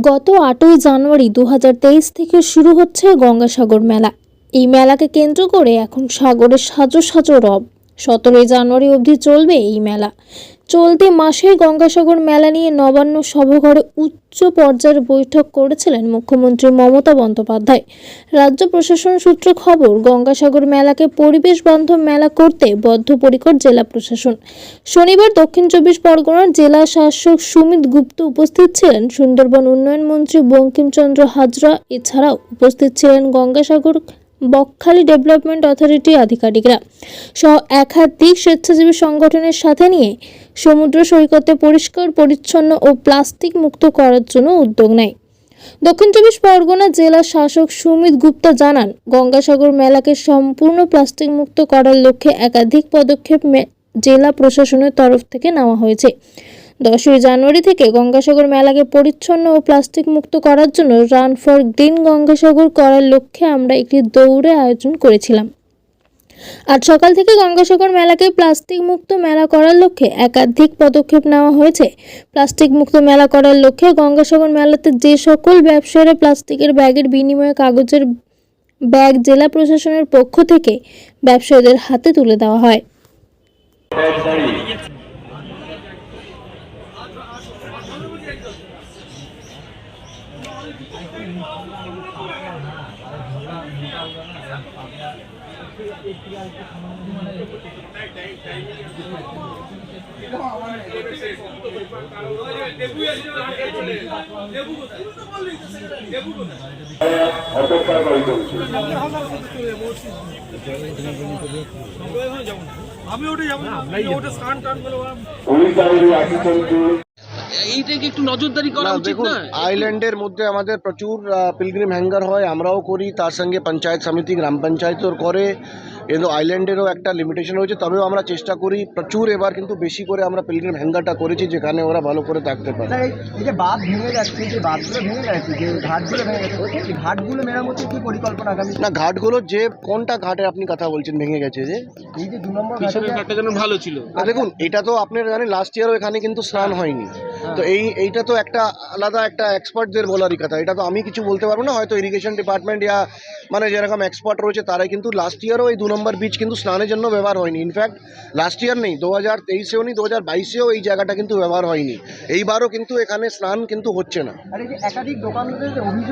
গত ৮ই জানুয়ারি ২০২৩ থেকে শুরু হচ্ছে গঙ্গাসাগর মেলা। এই মেলাকে কেন্দ্র করে এখন সাগরের সাজো সাজো রব। ১৭ই জানুয়ারি অবধি চলবে এই মেলা। চলতি মাসে গঙ্গাসাগর মেলা নিয়ে নবান্ন সভাঘরে উচ্চ পর্যায়ের বৈঠক করেছিলেন মুখ্যমন্ত্রী মমতা বন্দ্যোপাধ্যায়। রাজ্য প্রশাসন সূত্রে খবর, গঙ্গাসাগর মেলাকে পরিবেশ বান্ধব মেলা করতে বদ্ধপরিকর জেলা প্রশাসন। শনিবার দক্ষিণ ২৪ পরগনার জেলা শাসক সুমিত গুপ্ত উপস্থিত ছিলেন, সুন্দরবন উন্নয়ন মন্ত্রী বঙ্কিমচন্দ্র হাজরা, এছাড়াও উপস্থিত ছিলেন গঙ্গাসাগর বকখালি ডেভেলপমেন্ট অথরিটি আধিকারিকরা সহ একাধিক স্বেচ্ছাসেবী সংগঠনের সাথে নিয়ে সমুদ্র সৈকতে পরিষ্কার পরিচ্ছন্ন ও প্লাস্টিক মুক্ত করার জন্য উদ্যোগ নেয়। দক্ষিণ ২৪ পরগনা জেলা শাসক সুমিত গুপ্তা জানান, গঙ্গাসাগর মেলাকে সম্পূর্ণ প্লাস্টিক মুক্ত করার লক্ষ্যে একাধিক পদক্ষেপ জেলা প্রশাসনের তরফ থেকে নেওয়া হয়েছে। ১০ই জানুয়ারি থেকে গঙ্গাসাগর মেলাকে পরিচ্ছন্ন ও প্লাস্টিক মুক্ত করার জন্য রান ফর গ্রিন গঙ্গাসাগর করার লক্ষ্যে আমরা একটি দৌড়ের আয়োজন করেছিলাম। আজ সকাল থেকে গঙ্গাসাগর মেলাকে প্লাস্টিক মুক্ত মেলা করার লক্ষ্যে একাধিক পদক্ষেপ নেওয়া হয়েছে। প্লাস্টিক মুক্ত মেলা করার লক্ষ্যে গঙ্গাসাগর মেলাতে যে সকল ব্যবসায়ীরা প্লাস্টিকের ব্যাগের বিনিময়ে কাগজের ব্যাগ জেলা প্রশাসনের পক্ষ থেকে ব্যবসায়ীদের হাতে তুলে দেওয়া হয়। এইটাকে একটু নজরদারি করা উচিত না? আইল্যান্ডের মধ্যে আমাদের প্রচুর পিলগ্রিম হ্যাঙ্গার হয়, আমরাও করি, তার সঙ্গে পঞ্চায়েত সমিতি গ্রাম পঞ্চায়েতও করে। কিন্তু আইল্যান্ডেরও একটা লিমিটেশন রয়েছে, তবেও আমরা চেষ্টা করি প্রচুর। এবার কিন্তু বেশি করে আমরা পিলগ্রিম হ্যাঙ্গারটা করেছি, যেখানে ওরা ভালো করে থাকতে পারে। এই যে বাঁধ ভেঙে যাচ্ছে, যে বাঁধগুলো ভেঙে যাচ্ছে, যে ঘাটগুলো ভেঙে যাচ্ছে, এই ঘাটগুলো মেরামতির কি পরিকল্পনা আগামী? না, ঘাটগুলো যে কোনটা ঘাটে আপনি কথা বলছেন ভেঙে গেছে, যে এই যে ২ নম্বর পিছনের ঘাটটা যেন ভালো ছিল। দেখুন, এটা তো আপনারা জানেন লাস্ট ইয়ারও এখানে কিন্তু স্নান হয়নি। তো এইটা তো একটা আলাদা একটা এক্সপার্টদের বলারই কথা, এটা তো আমি কিছু বলতে পারবো না। হয়তো ইরিগেশন ডিপার্টমেন্ট ইয়া মানে যেরকম এক্সপার্ট রয়েছে তারাই, কিন্তু লাস্ট ইয়ারও এই ২ নম্বর বিচ কিন্তু স্নানের জন্য ব্যবহার হয়নি। ইনফ্যাক্ট লাস্ট ইয়ার নেই, ২০২৩-এও নেই, ২০২২-এও এই জায়গাটা কিন্তু ব্যবহার হয়নি। এইবারও কিন্তু এখানে স্নান কিন্তু হচ্ছে না। আর এই যে একাধিক দোকানদারদের অভিযোগ